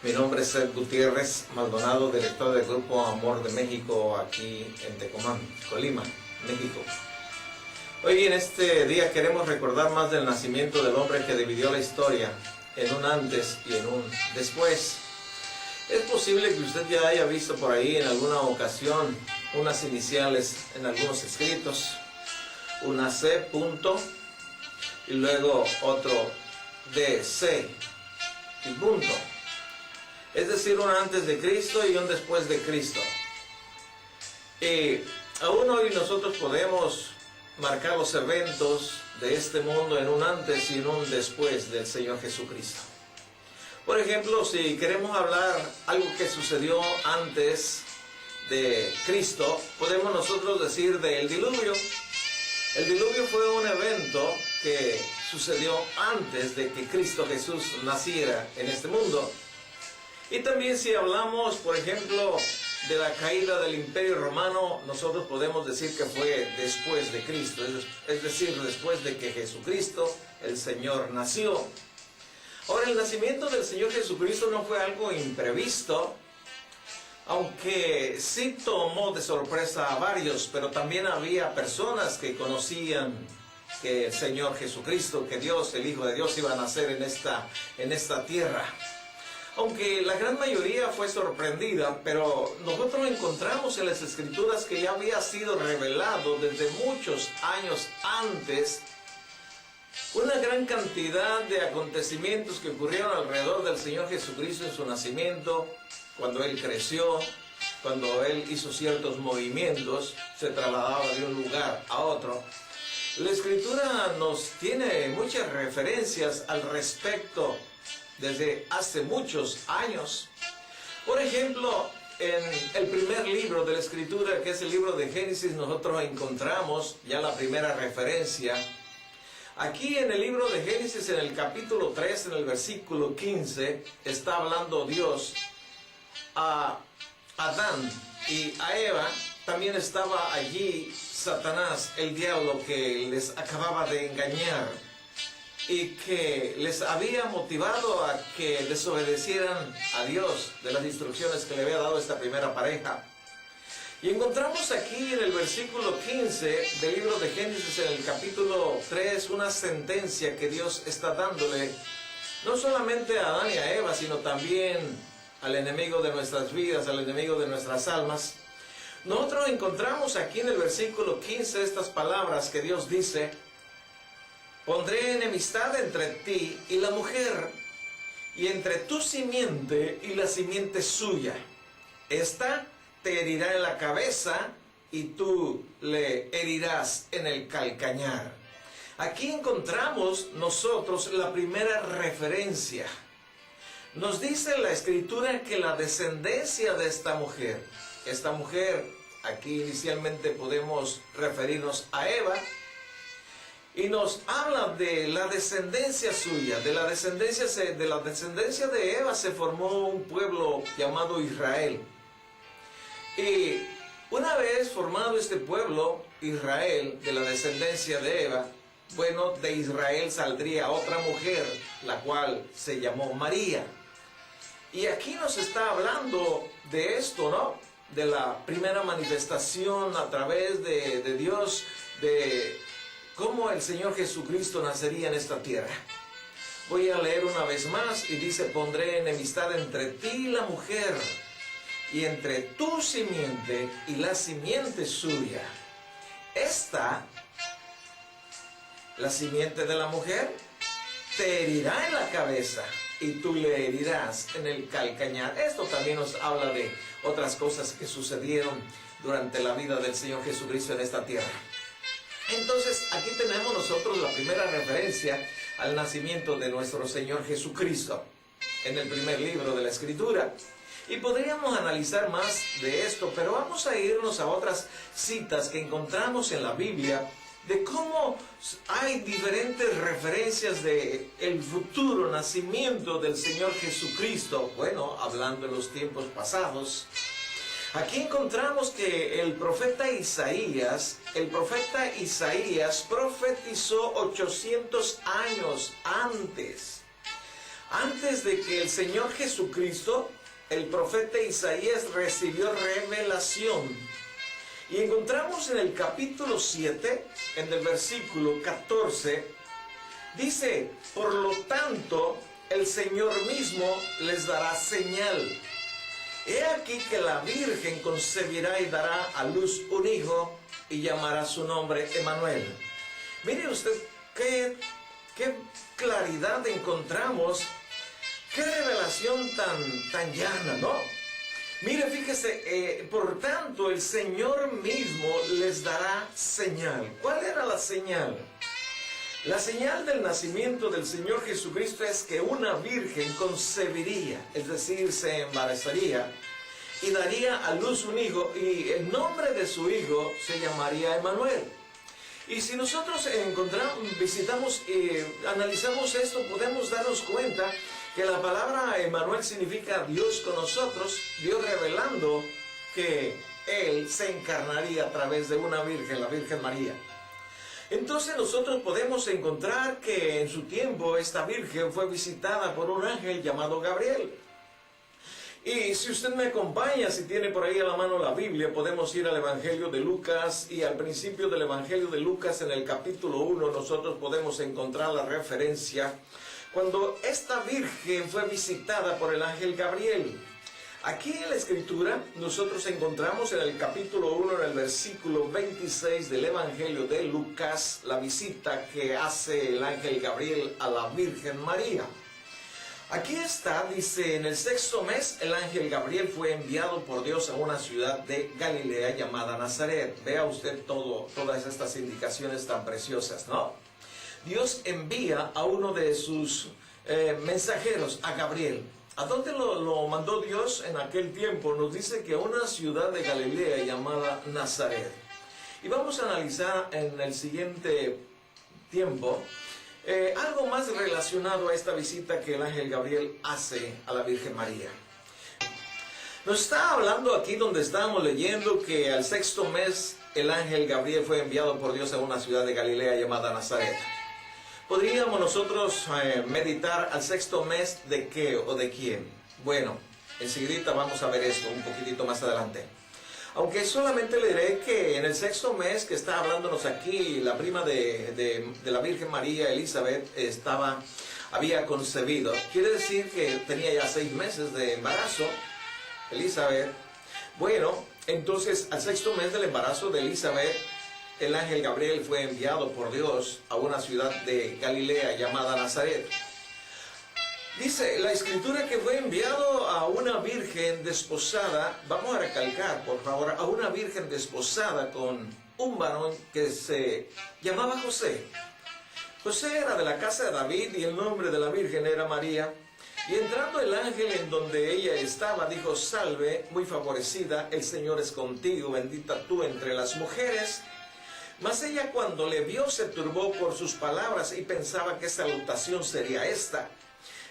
Mi nombre es Seth Gutiérrez Maldonado, director del Grupo Amor de México aquí en Tecomán, Colima, México. Hoy en este día queremos recordar más del nacimiento del hombre que dividió la historia en un antes y en un después. Es posible que usted ya haya visto por ahí en alguna ocasión unas iniciales en algunos escritos, una C punto y luego otro DC y punto. Es decir, un antes de Cristo y un después de Cristo. Y aún hoy nosotros podemos marcar los eventos de este mundo en un antes y en un después del Señor Jesucristo. Por ejemplo, si queremos hablar algo que sucedió antes de Cristo, podemos nosotros decir del diluvio. El diluvio fue un evento que sucedió antes de que Cristo Jesús naciera en este mundo. Y también si hablamos, por ejemplo, de la caída del Imperio Romano, nosotros podemos decir que fue después de Cristo, es decir, después de que Jesucristo, el Señor, nació. Ahora, el nacimiento del Señor Jesucristo no fue algo imprevisto, aunque sí tomó de sorpresa a varios, pero también había personas que conocían que el Señor Jesucristo, que Dios, el Hijo de Dios, iba a nacer en esta tierra. Aunque la gran mayoría fue sorprendida, pero nosotros encontramos en las Escrituras que ya había sido revelado desde muchos años antes una gran cantidad de acontecimientos que ocurrieron alrededor del Señor Jesucristo en su nacimiento, cuando Él creció, cuando Él hizo ciertos movimientos, se trasladaba de un lugar a otro. La Escritura nos tiene muchas referencias al respecto desde hace muchos años. Por ejemplo, en el primer libro de la Escritura, que es el libro de Génesis, nosotros encontramos ya la primera referencia. Aquí en el libro de Génesis, en el capítulo 3, en el versículo 15, está hablando Dios a Adán y a Eva. También estaba allí Satanás, el diablo, que les acababa de engañar y que les había motivado a que desobedecieran a Dios de las instrucciones que le había dado esta primera pareja. Y encontramos aquí en el versículo 15 del libro de Génesis, en el capítulo 3, una sentencia que Dios está dándole, no solamente a Adán y a Eva, sino también al enemigo de nuestras vidas, al enemigo de nuestras almas. Nosotros encontramos aquí en el versículo 15 estas palabras que Dios dice: pondré enemistad entre ti y la mujer, y entre tu simiente y la simiente suya. Esta te herirá en la cabeza, y tú le herirás en el calcañar. Aquí encontramos nosotros la primera referencia. Nos dice la Escritura que la descendencia de esta mujer, aquí inicialmente podemos referirnos a Eva, y nos habla de la descendencia suya. De la descendencia de Eva se formó un pueblo llamado Israel. Y una vez formado este pueblo, Israel, de la descendencia de Eva, bueno, de Israel saldría otra mujer, la cual se llamó María. Y aquí nos está hablando de esto, ¿no? De la primera manifestación a través de Dios, de cómo el Señor Jesucristo nacería en esta tierra. Voy a leer una vez más y dice: pondré enemistad entre ti y la mujer, y entre tu simiente y la simiente suya. Esta, la simiente de la mujer, te herirá en la cabeza, y tú le herirás en el calcañar. Esto también nos habla de otras cosas que sucedieron durante la vida del Señor Jesucristo en esta tierra. Entonces, aquí tenemos nosotros la primera referencia al nacimiento de nuestro Señor Jesucristo en el primer libro de la Escritura. Y podríamos analizar más de esto, pero vamos a irnos a otras citas que encontramos en la Biblia de cómo hay diferentes referencias de el futuro nacimiento del Señor Jesucristo. Bueno, hablando en los tiempos pasados. Aquí encontramos que el profeta Isaías profetizó 800 años antes. Antes de que el Señor Jesucristo, el profeta Isaías recibió revelación. Y encontramos en el capítulo 7, en el versículo 14, dice: por lo tanto, el Señor mismo les dará señal. He aquí que la Virgen concebirá y dará a luz un hijo y llamará su nombre Emmanuel. Mire usted qué claridad encontramos, qué revelación tan llana, ¿no? Mire, fíjese, por tanto el Señor mismo les dará señal. ¿Cuál era la señal? La señal del nacimiento del Señor Jesucristo es que una virgen concebiría, es decir, se embarazaría y daría a luz un hijo, y el nombre de su hijo se llamaría Emmanuel. Y si nosotros visitamos y analizamos esto, podemos darnos cuenta que la palabra Emmanuel significa Dios con nosotros, Dios revelando que Él se encarnaría a través de una virgen, la Virgen María. Entonces nosotros podemos encontrar que en su tiempo esta virgen fue visitada por un ángel llamado Gabriel. Y si usted me acompaña, si tiene por ahí a la mano la Biblia, podemos ir al Evangelio de Lucas, y al principio del Evangelio de Lucas, en el capítulo 1, nosotros podemos encontrar la referencia cuando esta virgen fue visitada por el ángel Gabriel. Aquí en la Escritura nosotros encontramos en el capítulo 1, en el versículo 26 del Evangelio de Lucas, la visita que hace el ángel Gabriel a la Virgen María. Aquí está, dice: en el 6º mes el ángel Gabriel fue enviado por Dios a una ciudad de Galilea llamada Nazaret. Vea usted todas estas indicaciones tan preciosas, ¿no? Dios envía a uno de sus mensajeros, a Gabriel. ¿A dónde lo mandó Dios en aquel tiempo? Nos dice que a una ciudad de Galilea llamada Nazaret. Y vamos a analizar en el siguiente tiempo algo más relacionado a esta visita que el ángel Gabriel hace a la Virgen María. Nos está hablando aquí donde estábamos leyendo que al 6º mes el ángel Gabriel fue enviado por Dios a una ciudad de Galilea llamada Nazaret. ¿Podríamos nosotros meditar al 6º mes de qué o de quién? Bueno, enseguida vamos a ver esto un poquitito más adelante. Aunque solamente le diré que en el 6º mes que está hablándonos aquí, la prima de la Virgen María, Elizabeth, había concebido. Quiere decir que tenía ya 6 meses de embarazo, Elizabeth. Bueno, entonces al 6º mes del embarazo de Elizabeth, el ángel Gabriel fue enviado por Dios a una ciudad de Galilea llamada Nazaret. Dice la Escritura que fue enviado a una virgen desposada. Vamos a recalcar, por favor, a una virgen desposada con un varón que se llamaba José. José era de la casa de David y el nombre de la virgen era María. Y entrando el ángel en donde ella estaba, dijo: salve, muy favorecida, el Señor es contigo, bendita tú entre las mujeres. Mas ella, cuando le vio, se turbó por sus palabras y pensaba qué salutación sería esta.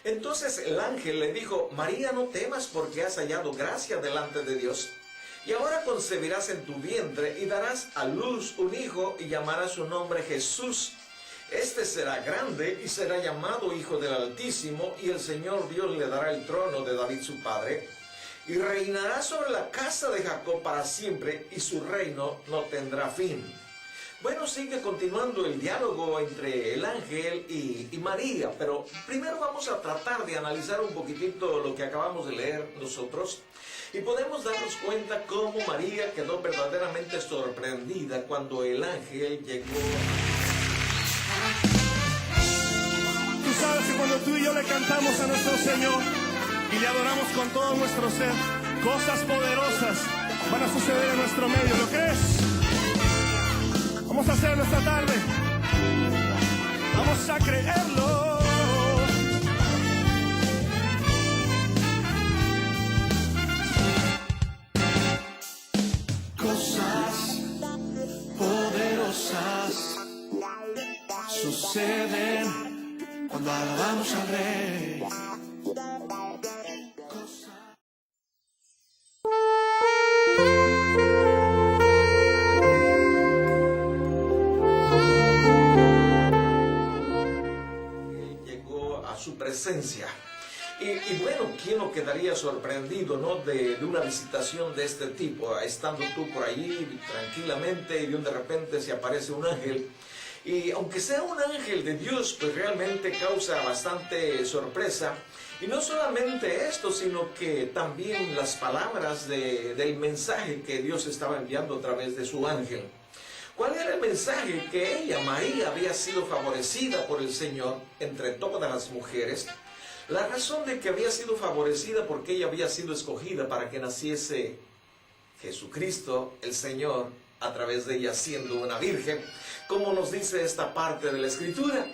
Entonces el ángel le dijo: María, no temas, porque has hallado gracia delante de Dios. Y ahora concebirás en tu vientre y darás a luz un hijo y llamarás su nombre Jesús. Este será grande y será llamado Hijo del Altísimo, y el Señor Dios le dará el trono de David su padre, y reinará sobre la casa de Jacob para siempre, y su reino no tendrá fin. Bueno, sigue continuando el diálogo entre el ángel y María, pero primero vamos a tratar de analizar un poquitito lo que acabamos de leer nosotros, y podemos darnos cuenta cómo María quedó verdaderamente sorprendida cuando el ángel llegó. Tú sabes que cuando tú y yo le cantamos a nuestro Señor y le adoramos con todo nuestro ser, cosas poderosas van a suceder en nuestro medio. ¿Lo crees? Vamos a hacerlo esta tarde. Vamos a creerlo. Cosas poderosas suceden cuando alabamos al Rey. Llegó a su presencia. Y bueno, ¿quién no quedaría sorprendido, ¿no? de una visitación de este tipo? Estando tú por allí tranquilamente y de repente se aparece un ángel. Y aunque sea un ángel de Dios, pues realmente causa bastante sorpresa. Y no solamente esto, sino que también las palabras del mensaje que Dios estaba enviando a través de su ángel. ¿Cuál era el mensaje? Que ella, María, había sido favorecida por el Señor entre todas las mujeres. La razón de que había sido favorecida porque ella había sido escogida para que naciese Jesucristo, el Señor, a través de ella siendo una virgen, como nos dice esta parte de la Escritura.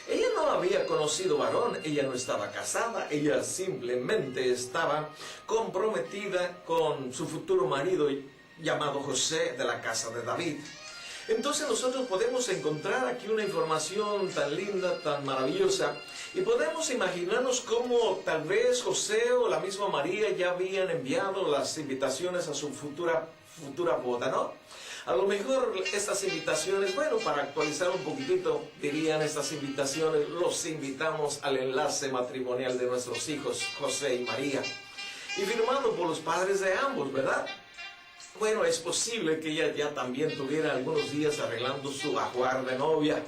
Ella no había conocido varón, ella no estaba casada, ella simplemente estaba comprometida con su futuro marido llamado José de la casa de David. Entonces nosotros podemos encontrar aquí una información tan linda, tan maravillosa, y podemos imaginarnos cómo tal vez José o la misma María ya habían enviado las invitaciones a su futura boda, ¿no? A lo mejor estas invitaciones, bueno, para actualizar un poquitito, dirían estas invitaciones, los invitamos al enlace matrimonial de nuestros hijos, José y María, y firmado por los padres de ambos, ¿verdad? Bueno, es posible que ella ya también tuviera algunos días arreglando su ajuar de novia,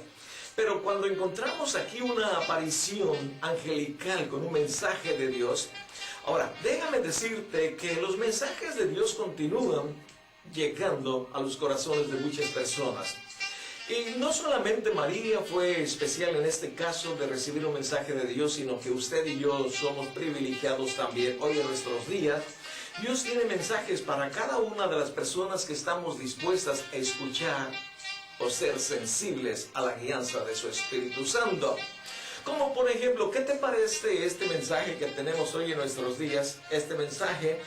pero cuando encontramos aquí una aparición angelical con un mensaje de Dios, ahora, déjame decirte que los mensajes de Dios continúan llegando a los corazones de muchas personas. Y no solamente María fue especial en este caso de recibir un mensaje de Dios, sino que usted y yo somos privilegiados también hoy en nuestros días. Dios tiene mensajes para cada una de las personas que estamos dispuestas a escuchar o ser sensibles a la guianza de su Espíritu Santo. Como por ejemplo, ¿qué te parece este mensaje que tenemos hoy en nuestros días? Este mensaje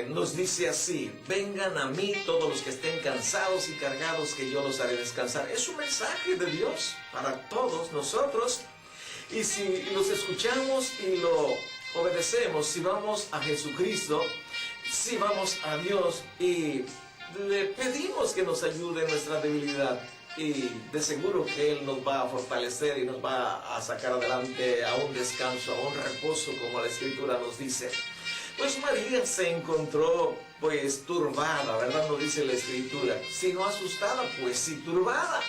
nos dice así: vengan a mí todos los que estén cansados y cargados, que yo los haré descansar. Es un mensaje de Dios para todos nosotros, y si los escuchamos y lo obedecemos, si vamos a Jesucristo, si vamos a Dios y le pedimos que nos ayude en nuestra debilidad, y de seguro que Él nos va a fortalecer y nos va a sacar adelante a un descanso, a un reposo, como la Escritura nos dice. Pues María se encontró pues turbada, ¿verdad? No dice la Escritura, sino asustada, pues sí, turbada.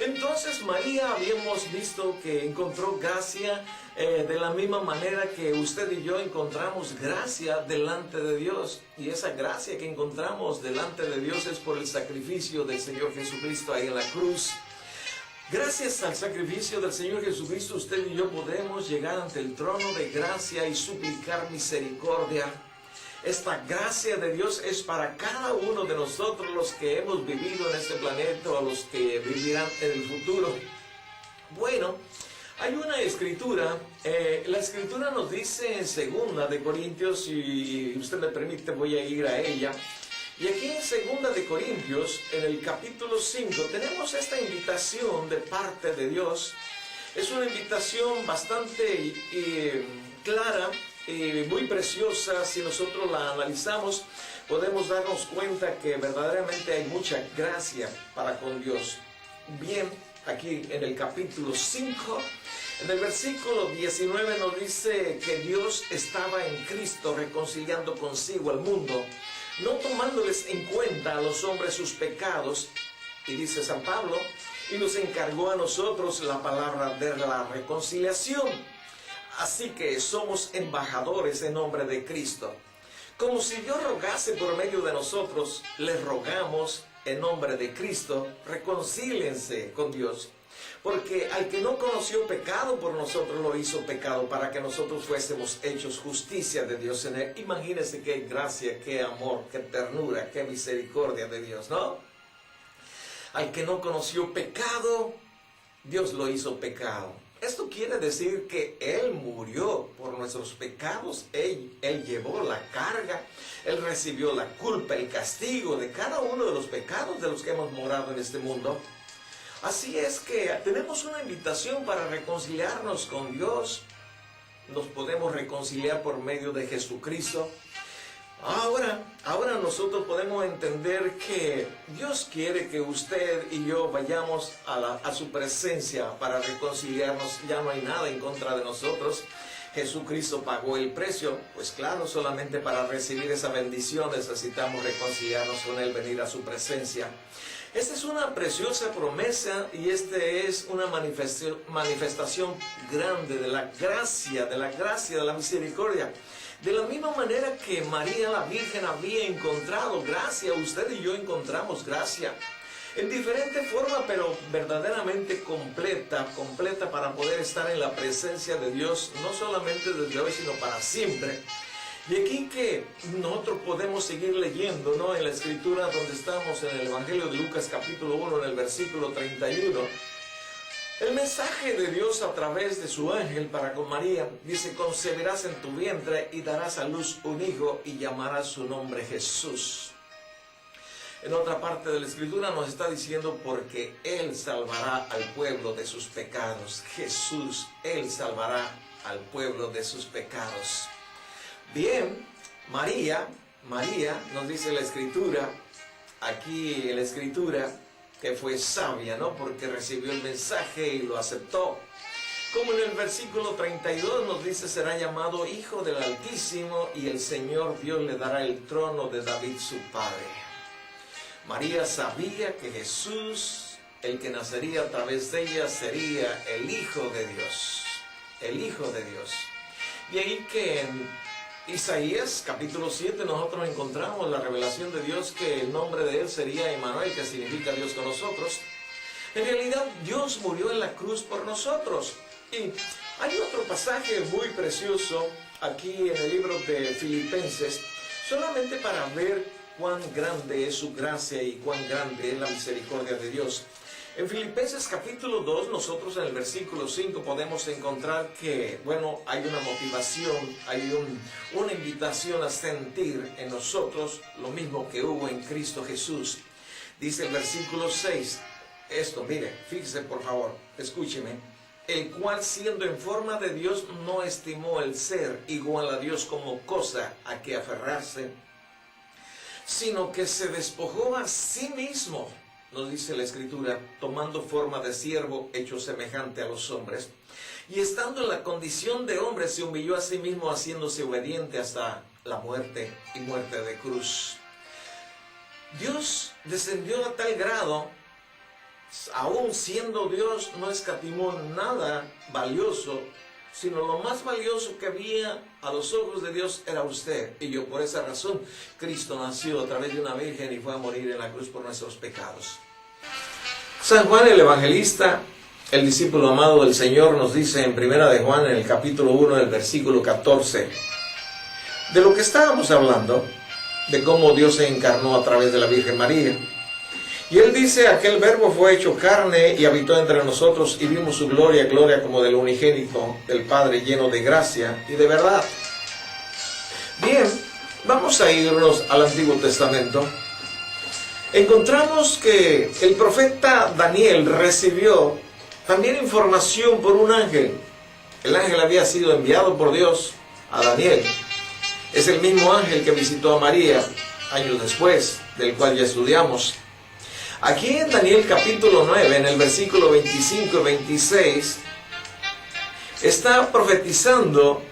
Entonces María, habíamos visto que encontró gracia de la misma manera que usted y yo encontramos gracia delante de Dios. Y esa gracia que encontramos delante de Dios es por el sacrificio del Señor Jesucristo ahí en la cruz. Gracias al sacrificio del Señor Jesucristo, usted y yo podemos llegar ante el trono de gracia y suplicar misericordia. Esta gracia de Dios es para cada uno de nosotros, los que hemos vivido en este planeta o los que vivirán en el futuro. Bueno, hay una escritura, la escritura nos dice en 2 de Corintios, y usted me permite, voy a ir a ella. Y aquí en 2 de Corintios, en el capítulo 5, tenemos esta invitación de parte de Dios. Es una invitación bastante clara, muy preciosa. Si nosotros la analizamos, podemos darnos cuenta que verdaderamente hay mucha gracia para con Dios. Bien, aquí en el capítulo 5, en el versículo 19 nos dice que Dios estaba en Cristo reconciliando consigo al mundo, no tomándoles en cuenta a los hombres sus pecados, y dice San Pablo, y nos encargó a nosotros la palabra de la reconciliación. Así que somos embajadores en nombre de Cristo. Como si Dios rogase por medio de nosotros, les rogamos en nombre de Cristo, reconcíliense con Dios. Porque al que no conoció pecado, por nosotros lo hizo pecado, para que nosotros fuésemos hechos justicia de Dios en él. Imagínense qué gracia, qué amor, qué ternura, qué misericordia de Dios, ¿no? Al que no conoció pecado, Dios lo hizo pecado. Esto quiere decir que Él murió por nuestros pecados. Él llevó la carga, Él recibió la culpa, el castigo de cada uno de los pecados de los que hemos morado en este mundo. Así es que tenemos una invitación para reconciliarnos con Dios. Nos podemos reconciliar por medio de Jesucristo. Ahora nosotros podemos entender que Dios quiere que usted y yo vayamos a su presencia para reconciliarnos. Ya no hay nada en contra de nosotros. Jesucristo pagó el precio. Pues claro, solamente para recibir esa bendición necesitamos reconciliarnos con Él, venir a su presencia. Esta es una preciosa promesa y este es una manifestación grande de la gracia, de la misericordia. De la misma manera que María la Virgen había encontrado gracia, usted y yo encontramos gracia. En diferente forma, pero verdaderamente completa para poder estar en la presencia de Dios, no solamente desde hoy, sino para siempre. Y aquí que nosotros podemos seguir leyendo, ¿no? En la escritura donde estamos, en el Evangelio de Lucas capítulo 1, en el versículo 31, el mensaje de Dios a través de su ángel para con María, dice: concebirás en tu vientre y darás a luz un hijo y llamarás su nombre Jesús. En otra parte de la escritura nos está diciendo: porque Él salvará al pueblo de sus pecados. Jesús, Él salvará al pueblo de sus pecados. Bien, María, nos dice la escritura, aquí en la escritura, que fue sabia, ¿no? Porque recibió el mensaje y lo aceptó. Como en el versículo 32 nos dice: será llamado Hijo del Altísimo y el Señor Dios le dará el trono de David su padre. María sabía que Jesús, el que nacería a través de ella, sería el Hijo de Dios. El Hijo de Dios. Y ahí que en Isaías capítulo 7 nosotros encontramos la revelación de Dios que el nombre de Él sería Emmanuel, que significa Dios con nosotros. En realidad Dios murió en la cruz por nosotros. Y hay otro pasaje muy precioso aquí en el libro de Filipenses, solamente para ver cuán grande es su gracia y cuán grande es la misericordia de Dios. En Filipenses capítulo 2, nosotros en el versículo 5 podemos encontrar que, bueno, hay una motivación, hay una invitación a sentir en nosotros lo mismo que hubo en Cristo Jesús. Dice el versículo 6, esto, mire, fíjese por favor, escúcheme. El cual, siendo en forma de Dios, no estimó el ser igual a Dios como cosa a que aferrarse, sino que se despojó a sí mismo, nos dice la escritura, tomando forma de siervo, hecho semejante a los hombres, y estando en la condición de hombre, se humilló a sí mismo, haciéndose obediente hasta la muerte y muerte de cruz. Dios descendió a tal grado, aún siendo Dios, no escatimó nada valioso, sino lo más valioso que había a los ojos de Dios era usted y yo. Por esa razón, Cristo nació a través de una virgen y fue a morir en la cruz por nuestros pecados. San Juan el Evangelista, el discípulo amado del Señor, nos dice en Primera de Juan, en el capítulo 1, en el versículo 14, de lo que estábamos hablando, de cómo Dios se encarnó a través de la Virgen María. Y Él dice: aquel verbo fue hecho carne y habitó entre nosotros y vimos su gloria, gloria como del unigénito del Padre, lleno de gracia y de verdad. Bien, vamos a irnos al Antiguo Testamento. Encontramos que el profeta Daniel recibió también información por un ángel. El ángel había sido enviado por Dios a Daniel. Es el mismo ángel que visitó a María años después, del cual ya estudiamos. Aquí en Daniel capítulo 9, en el versículo 25 y 26, está profetizando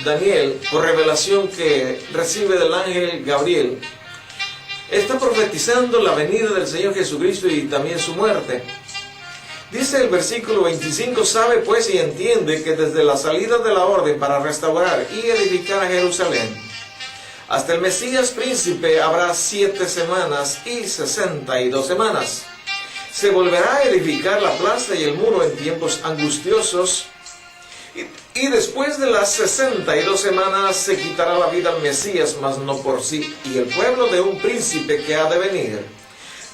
Daniel por revelación que recibe del ángel Gabriel. Está profetizando la venida del Señor Jesucristo y también su muerte. Dice el versículo 25: sabe pues y entiende que desde la salida de la orden para restaurar y edificar a Jerusalén hasta el Mesías príncipe habrá 7 semanas y 62 semanas. Se volverá a edificar la plaza y el muro en tiempos angustiosos. Y después de las 62 semanas se quitará la vida al Mesías, mas no por sí. Y el pueblo de un príncipe que ha de venir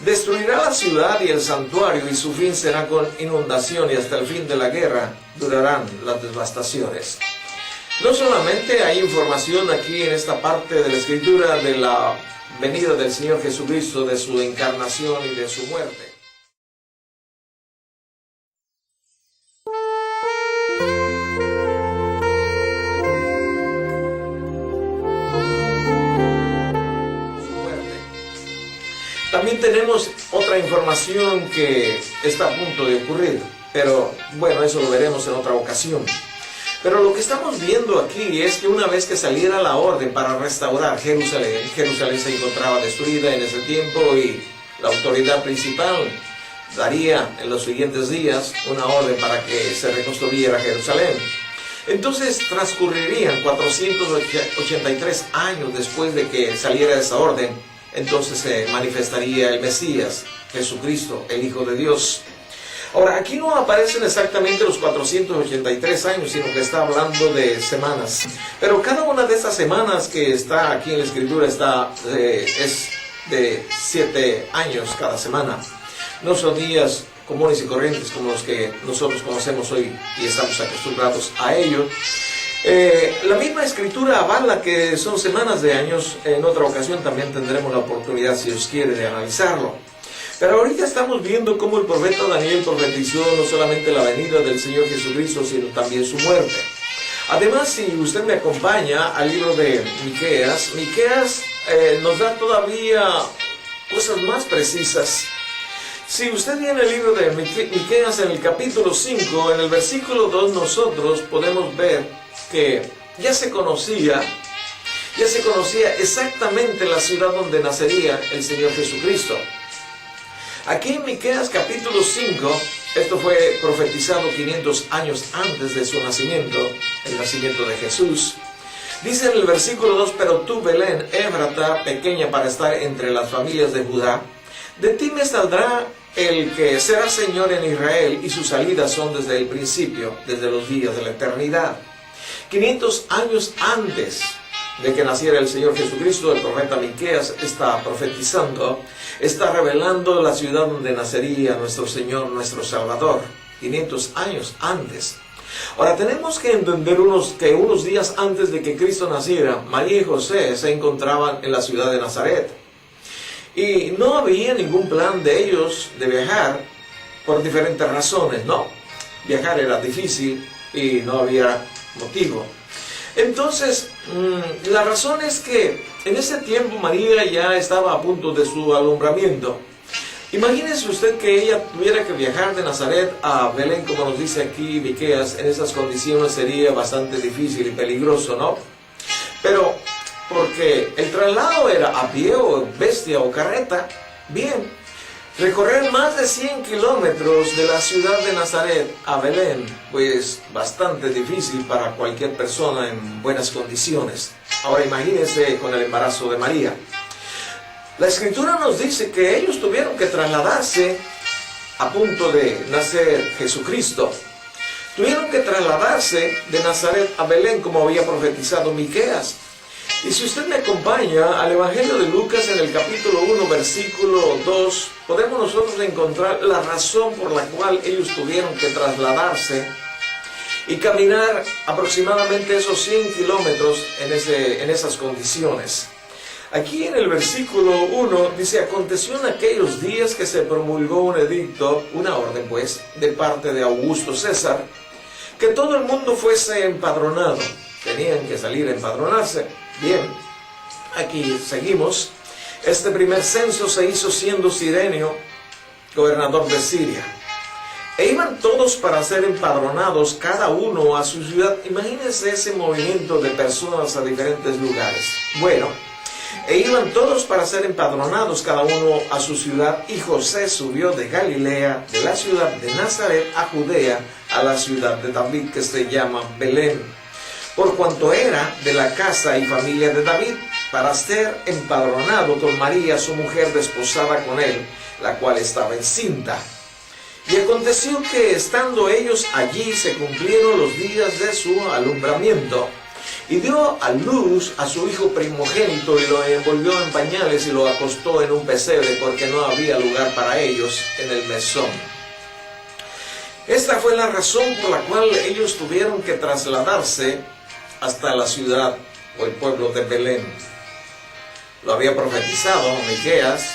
destruirá la ciudad y el santuario, y su fin será con inundación, y hasta el fin de la guerra durarán las devastaciones. No solamente hay información aquí en esta parte de la escritura de la venida del Señor Jesucristo, de su encarnación y de su muerte. También tenemos otra información que está a punto de ocurrir, pero bueno, eso lo veremos en otra ocasión. Pero lo que estamos viendo aquí es que una vez que saliera la orden para restaurar Jerusalén, Jerusalén se encontraba destruida en ese tiempo y la autoridad principal daría en los siguientes días una orden para que se reconstruyera Jerusalén. Entonces transcurrirían 483 años después de que saliera esa orden. Entonces se manifestaría el Mesías, Jesucristo, el Hijo de Dios. Ahora, aquí no aparecen exactamente los 483 años, sino que está hablando de semanas. Pero cada una de esas semanas que está aquí en la Escritura es de 7 años cada semana. No son días comunes y corrientes como los que nosotros conocemos hoy y estamos acostumbrados a ello. La misma Escritura avala que son semanas de años. En otra ocasión también tendremos la oportunidad, si Dios quiere, de analizarlo. Pero ahorita estamos viendo cómo el profeta Daniel profetizó no solamente la venida del Señor Jesucristo, sino también su muerte. Además, si usted me acompaña al libro de Miqueas, Miqueas nos da todavía cosas más precisas. Si usted viene al libro de Miqueas en el capítulo 5, en el versículo 2, nosotros podemos ver que ya se conocía exactamente la ciudad donde nacería el Señor Jesucristo. Aquí en Miqueas capítulo 5, esto fue profetizado 500 años antes de su nacimiento, el nacimiento de Jesús. Dice en el versículo 2, pero tú, Belén, Éfrata, pequeña para estar entre las familias de Judá, de ti me saldrá el que será Señor en Israel, y sus salidas son desde el principio, desde los días de la eternidad. 500 años antes de que naciera el Señor Jesucristo, el profeta Miqueas está profetizando, está revelando la ciudad donde nacería nuestro Señor, nuestro Salvador, 500 años antes. Ahora tenemos que entender que unos días antes de que Cristo naciera, María y José se encontraban en la ciudad de Nazaret. Y no había ningún plan de ellos de viajar por diferentes razones, ¿no? Viajar era difícil y no había motivo. Entonces, la razón es que en ese tiempo María ya estaba a punto de su alumbramiento. Imagínese usted que ella tuviera que viajar de Nazaret a Belén, como nos dice aquí Miqueas. En esas condiciones sería bastante difícil y peligroso, ¿no? Pero porque el traslado era a pie o bestia o carreta, bien, recorrer más de 100 kilómetros de la ciudad de Nazaret a Belén, pues bastante difícil para cualquier persona en buenas condiciones. Ahora imagínense con el embarazo de María. La Escritura nos dice que ellos tuvieron que trasladarse a punto de nacer Jesucristo. Tuvieron que trasladarse de Nazaret a Belén, como había profetizado Miqueas. Y si usted me acompaña al Evangelio de Lucas en el capítulo 1, versículo 2, podemos nosotros encontrar la razón por la cual ellos tuvieron que trasladarse y caminar aproximadamente esos 100 kilómetros en esas condiciones. Aquí en el versículo 1 dice, aconteció en aquellos días que se promulgó un edicto, una orden pues, de parte de Augusto César, que todo el mundo fuese empadronado. Tenían que salir a empadronarse. Bien, aquí seguimos. Este primer censo se hizo siendo Cirenio gobernador de Siria. E iban todos para ser empadronados, cada uno a su ciudad. Imagínense ese movimiento de personas a diferentes lugares. Bueno, e iban todos para ser empadronados, cada uno a su ciudad. Y José subió de Galilea, de la ciudad de Nazaret, a Judea, a la ciudad de David, que se llama Belén, por cuanto era de la casa y familia de David, para ser empadronado con María, su mujer, desposada con él, la cual estaba encinta. Y aconteció que, estando ellos allí, se cumplieron los días de su alumbramiento, y dio a luz a su hijo primogénito, y lo envolvió en pañales, y lo acostó en un pesebre, porque no había lugar para ellos en el mesón. Esta fue la razón por la cual ellos tuvieron que trasladarse hasta la ciudad o el pueblo de Belén. Lo había profetizado Miqueas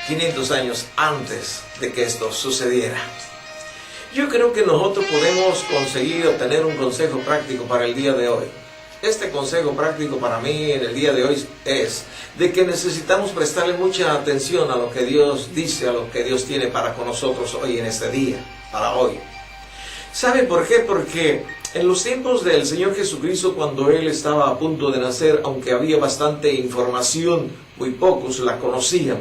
500 años antes de que esto sucediera. Yo creo que nosotros podemos conseguir obtener un consejo práctico para el día de hoy. Este consejo práctico para mí en el día de hoy es de que necesitamos prestarle mucha atención a lo que Dios dice, a lo que Dios tiene para con nosotros hoy en este día, para hoy. ¿Sabe por qué? Porque en los tiempos del Señor Jesucristo, cuando Él estaba a punto de nacer, aunque había bastante información, muy pocos la conocían.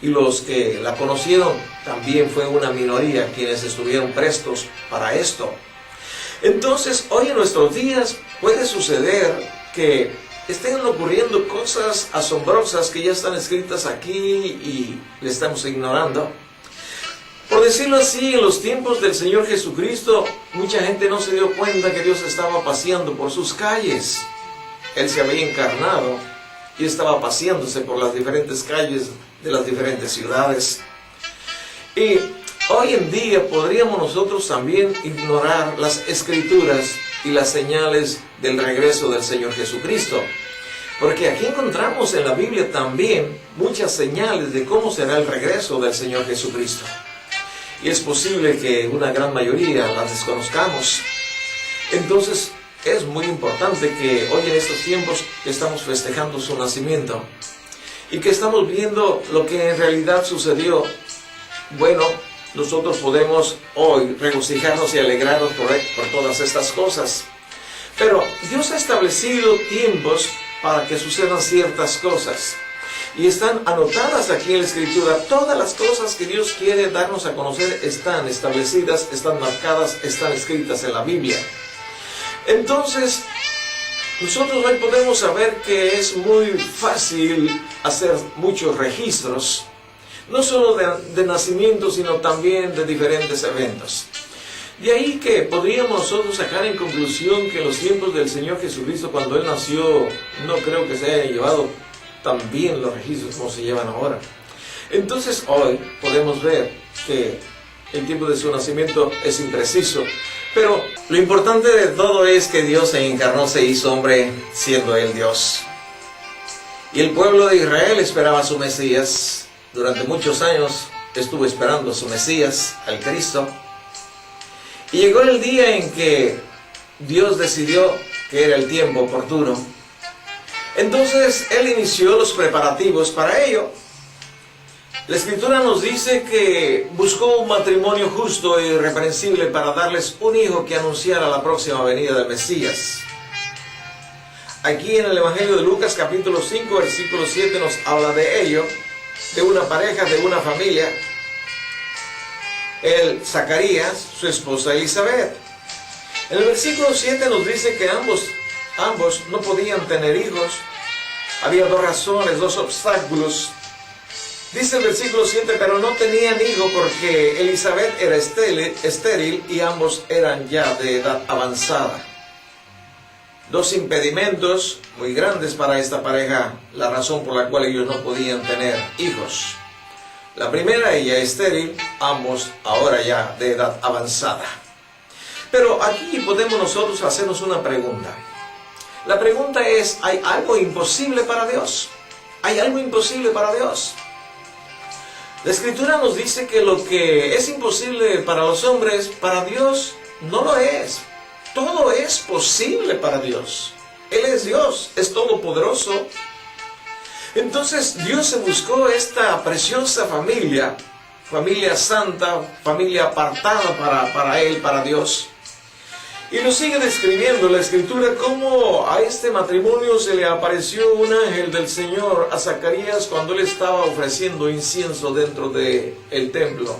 Y los que la conocieron también fue una minoría quienes estuvieron prestos para esto. Entonces, hoy en nuestros días puede suceder que estén ocurriendo cosas asombrosas que ya están escritas aquí y le estamos ignorando. Por decirlo así, en los tiempos del Señor Jesucristo, mucha gente no se dio cuenta que Dios estaba paseando por sus calles. Él se había encarnado y estaba paseándose por las diferentes calles de las diferentes ciudades. Y hoy en día podríamos nosotros también ignorar las escrituras y las señales del regreso del Señor Jesucristo. Porque aquí encontramos en la Biblia también muchas señales de cómo será el regreso del Señor Jesucristo. Y es posible que una gran mayoría las desconozcamos. Entonces es muy importante que hoy en estos tiempos que estamos festejando su nacimiento y que estamos viendo lo que en realidad sucedió, bueno, nosotros podemos hoy regocijarnos y alegrarnos por todas estas cosas. Pero Dios ha establecido tiempos para que sucedan ciertas cosas. Y están anotadas aquí en la Escritura. Todas las cosas que Dios quiere darnos a conocer están establecidas, están marcadas, están escritas en la Biblia. Entonces, nosotros hoy podemos saber que es muy fácil hacer muchos registros, no solo de nacimiento, sino también de diferentes eventos. De ahí que podríamos nosotros sacar en conclusión que en los tiempos del Señor Jesucristo, cuando Él nació, no creo que se hayan llevado también los registros como se llevan ahora. Entonces hoy podemos ver que el tiempo de su nacimiento es impreciso, pero lo importante de todo es que Dios se encarnó, se hizo hombre siendo Él Dios. Y el pueblo de Israel esperaba a su Mesías. Durante muchos años estuvo esperando a su Mesías, al Cristo. Y llegó el día en que Dios decidió que era el tiempo oportuno. Entonces Él inició los preparativos para ello. La Escritura nos dice que buscó un matrimonio justo e irreprensible para darles un hijo que anunciara la próxima venida del Mesías. Aquí en el Evangelio de Lucas capítulo 5 versículo 7 nos habla de ello, de una pareja, de una familia. El Zacarías, su esposa Elizabeth. En el versículo 7 nos dice que ambos no podían tener hijos. Había dos razones, dos obstáculos. Dice el versículo 7, pero no tenían hijo porque Elizabeth era estéril y ambos eran ya de edad avanzada. Dos impedimentos muy grandes para esta pareja, la razón por la cual ellos no podían tener hijos. La primera, ella estéril, ambos ahora ya de edad avanzada. Pero aquí podemos nosotros hacernos una pregunta. La pregunta es, ¿hay algo imposible para Dios? ¿Hay algo imposible para Dios? La Escritura nos dice que lo que es imposible para los hombres, para Dios no lo es. Todo es posible para Dios. Él es Dios, es todopoderoso. Entonces Dios se buscó esta preciosa familia, familia santa, familia apartada para Él, para Dios. Y nos sigue describiendo la Escritura cómo a este matrimonio se le apareció un ángel del Señor a Zacarías cuando él estaba ofreciendo incienso dentro del templo.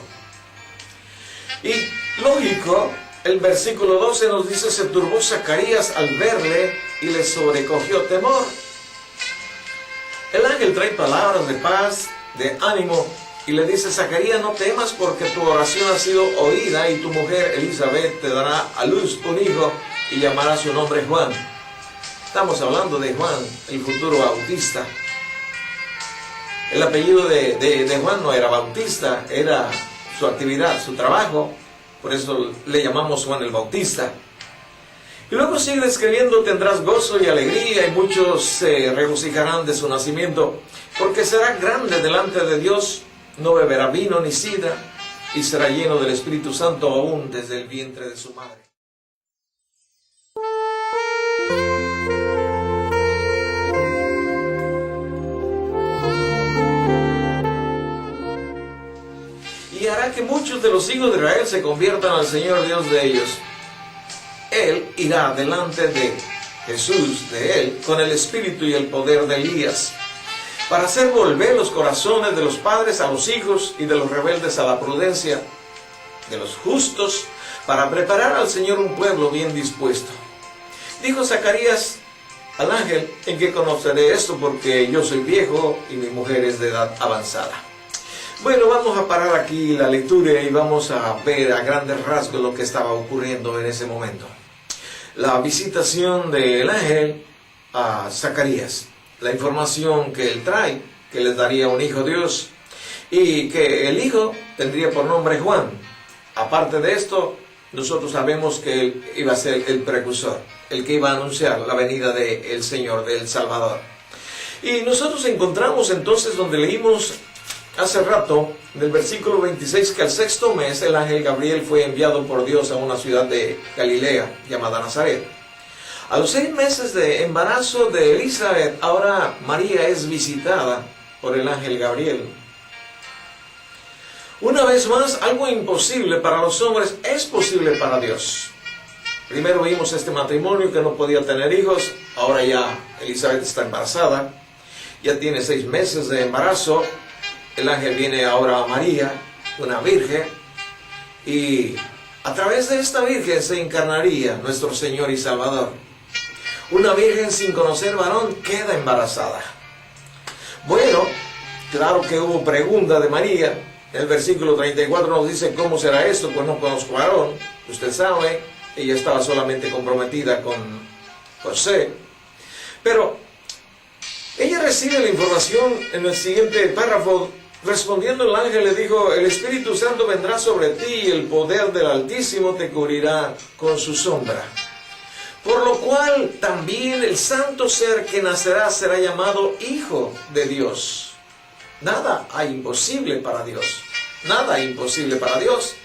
Y lógico, el versículo 12 nos dice, se turbó Zacarías al verle y le sobrecogió temor. El ángel trae palabras de paz, de ánimo, y le dice, Zacarías, no temas porque tu oración ha sido oída y tu mujer Elizabeth te dará a luz un hijo y llamará su nombre Juan. Estamos hablando de Juan, el futuro bautista. El apellido de Juan no era bautista, era su actividad, su trabajo, por eso le llamamos Juan el Bautista. Y luego sigue describiendo, tendrás gozo y alegría y muchos se regocijarán de su nacimiento, porque será grande delante de Dios. No beberá vino ni sidra, y será lleno del Espíritu Santo aún desde el vientre de su madre. Y hará que muchos de los hijos de Israel se conviertan al Señor Dios de ellos. él irá delante de Jesús, de él, con el espíritu y el poder de Elías, para hacer volver los corazones de los padres a los hijos y de los rebeldes a la prudencia, de los justos, para preparar al Señor un pueblo bien dispuesto. Dijo Zacarías al ángel: ¿en qué conoceré esto? Porque yo soy viejo y mi mujer es de edad avanzada. Bueno, vamos a parar aquí la lectura y vamos a ver a grandes rasgos lo que estaba ocurriendo en ese momento. La visitación del ángel a Zacarías, la información que él trae, que les daría un hijo Dios y que el hijo tendría por nombre Juan. Aparte de esto, nosotros sabemos que él iba a ser el precursor, el que iba a anunciar la venida del Señor, del Salvador. Y nosotros encontramos entonces donde leímos hace rato, del versículo 26, que al sexto mes el ángel Gabriel fue enviado por Dios a una ciudad de Galilea llamada Nazaret. A los 6 meses de embarazo de Elizabeth, ahora María es visitada por el ángel Gabriel. Una vez más, algo imposible para los hombres es posible para Dios. Primero vimos este matrimonio que no podía tener hijos, ahora ya Elizabeth está embarazada, ya tiene 6 meses de embarazo. El ángel viene ahora a María, una virgen, y a través de esta virgen se encarnaría nuestro Señor y Salvador. Una virgen sin conocer varón queda embarazada. Bueno, claro que hubo pregunta de María. El versículo 34 nos dice: ¿cómo será esto? Pues no conozco varón. Usted sabe, ella estaba solamente comprometida con José. Pero ella recibe la información en el siguiente párrafo. Respondiendo el ángel le dijo: el Espíritu Santo vendrá sobre ti y el poder del Altísimo te cubrirá con su sombra. Por lo cual también el santo ser que nacerá será llamado Hijo de Dios. Nada hay imposible para Dios. Nada hay imposible para Dios.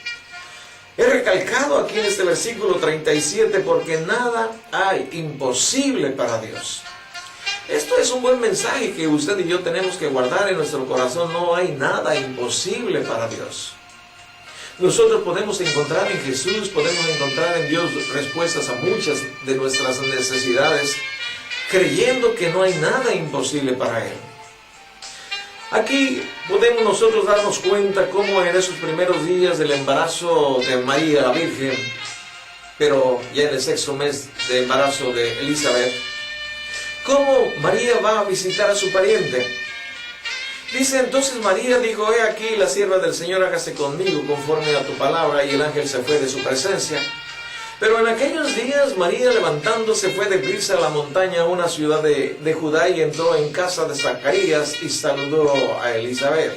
He recalcado aquí en este versículo 37 porque nada hay imposible para Dios. Esto es un buen mensaje que usted y yo tenemos que guardar en nuestro corazón. No hay nada imposible para Dios. Nosotros podemos encontrar en Jesús, podemos encontrar en Dios respuestas a muchas de nuestras necesidades, creyendo que no hay nada imposible para Él. Aquí podemos nosotros darnos cuenta cómo en esos primeros días del embarazo de María la Virgen, pero ya en el 6º mes de embarazo de Elizabeth, cómo María va a visitar a su pariente. Dice: entonces María dijo: he aquí la sierva del Señor, hágase conmigo conforme a tu palabra. Y el ángel se fue de su presencia. Pero en aquellos días María, levantándose, fue deprisa a la montaña, a una ciudad de Judá, y entró en casa de Zacarías y saludó a Elizabeth.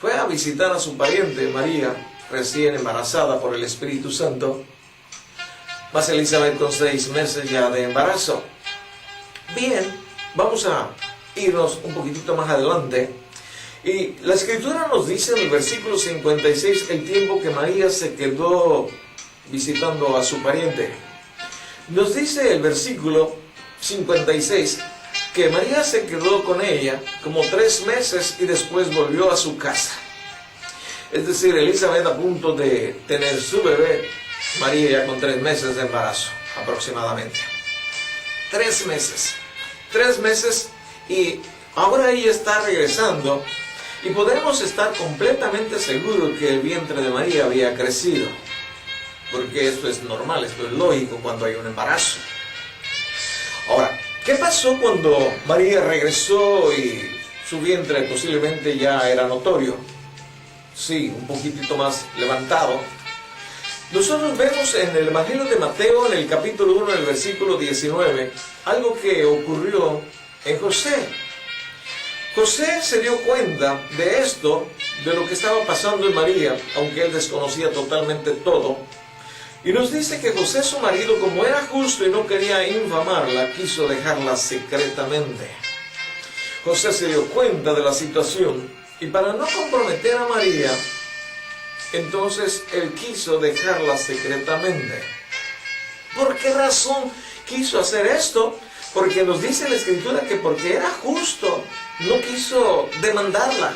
Fue a visitar a su pariente María, recién embarazada por el Espíritu Santo, más Elizabeth con 6 meses ya de embarazo. Bien, vamos a irnos un poquitito más adelante. Y la Escritura nos dice en el versículo 56 el tiempo que María se quedó visitando a su pariente. Nos dice el versículo 56 que María se quedó con ella como 3 meses y después volvió a su casa. Es decir, Elizabeth a punto de tener su bebé, María ya con 3 meses de embarazo aproximadamente. 3 meses. 3 meses y ahora ella está regresando y podemos estar completamente seguros que el vientre de María había crecido. Porque esto es normal, esto es lógico cuando hay un embarazo. Ahora, ¿qué pasó cuando María regresó y su vientre posiblemente ya era notorio? Sí, un poquitito más levantado. Nosotros vemos en el Evangelio de Mateo, en el capítulo 1, en el versículo 19, algo que ocurrió en José. José se dio cuenta de esto, de lo que estaba pasando en María, aunque él desconocía totalmente todo. Y nos dice que José, su marido, como era justo y no quería infamarla, quiso dejarla secretamente. José se dio cuenta de la situación y para no comprometer a María, entonces él quiso dejarla secretamente. ¿Por qué razón quiso hacer esto? Porque nos dice la Escritura que porque era justo, no quiso demandarla.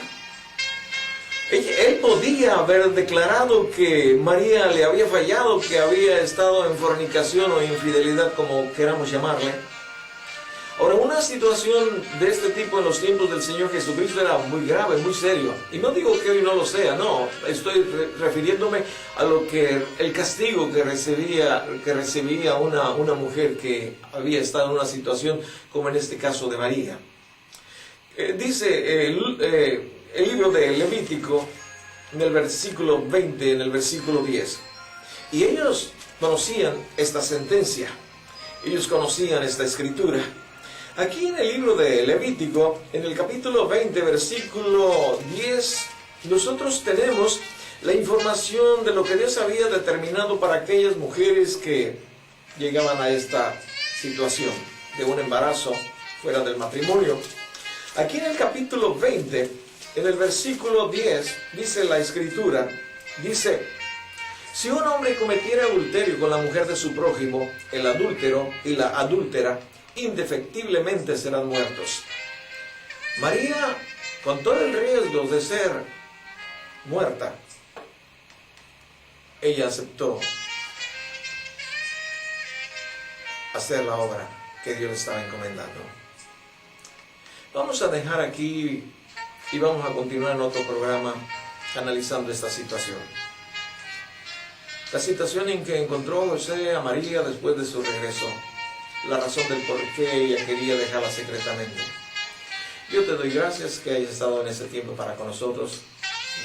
Él podía haber declarado que María le había fallado, que había estado en fornicación o infidelidad, como queramos llamarle. Ahora, una situación de este tipo en los tiempos del Señor Jesucristo era muy grave, muy serio. Y no digo que hoy no lo sea, no. Estoy refiriéndome a lo que el castigo que recibía una mujer que había estado en una situación como en este caso de María. Dice el libro de Levítico, en el versículo 20, en el versículo 10. Y ellos conocían esta sentencia, ellos conocían esta escritura. Aquí en el libro de Levítico, en el capítulo 20, versículo 10, nosotros tenemos la información de lo que Dios había determinado para aquellas mujeres que llegaban a esta situación de un embarazo fuera del matrimonio. Aquí en el capítulo 20, en el versículo 10, dice la escritura, dice: si un hombre cometiera adulterio con la mujer de su prójimo, el adúltero y la adúltera indefectiblemente serán muertos. María, con todo el riesgo de ser muerta, ella aceptó hacer la obra que Dios le estaba encomendando. Vamos a dejar aquí y vamos a continuar en otro programa analizando esta situación. La situación en que encontró José a María después de su regreso, la razón del por qué ella quería dejarla secretamente. Yo te doy gracias que hayas estado en este tiempo para con nosotros.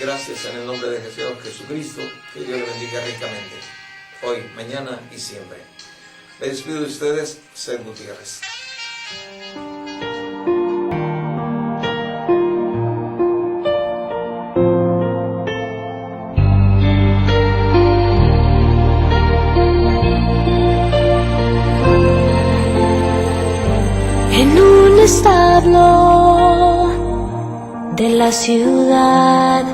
Gracias en el nombre de Jesucristo. Que Dios le bendiga ricamente, hoy, mañana y siempre. Me despido de ustedes, Seth Gutiérrez. En un establo de la ciudad,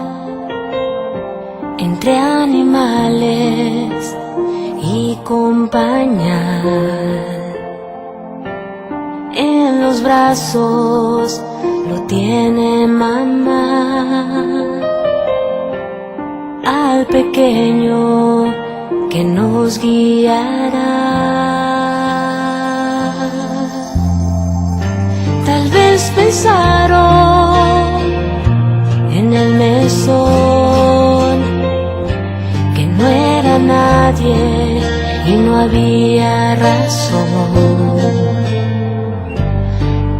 entre animales y compañía, en los brazos lo tiene mamá, al pequeño que nos guiará. Tal vez pensaron en el mesón que no era nadie y no había razón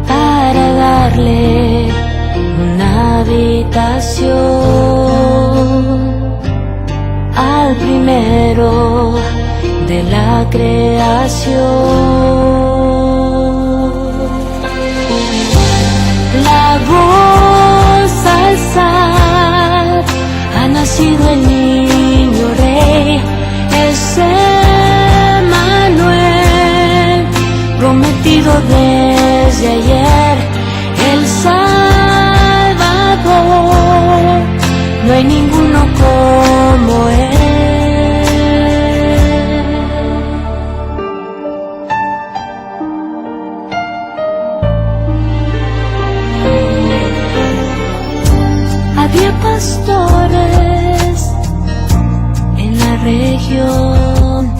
para darle una habitación al primero de la creación. La voz alzar, ha nacido el niño rey, es Emmanuel, prometido desde ayer, el Salvador, no hay ninguno como él. Había pastores en la región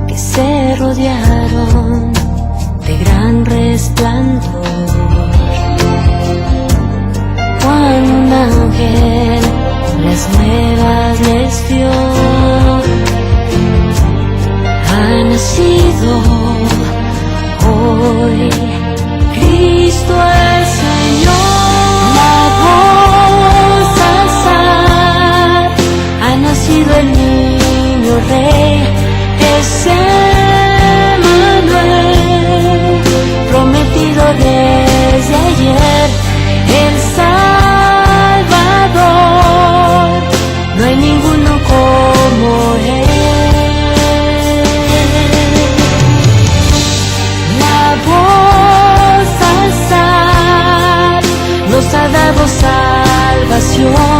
que se rodearon de gran resplandor, cuando un ángel las nuevas les dio. Ha nacido hoy Cristo el Señor. Ha nacido el niño rey, es Emmanuel, prometido desde ayer, el Salvador, no hay ninguno como él. La voz alzar nos ha dado salvación.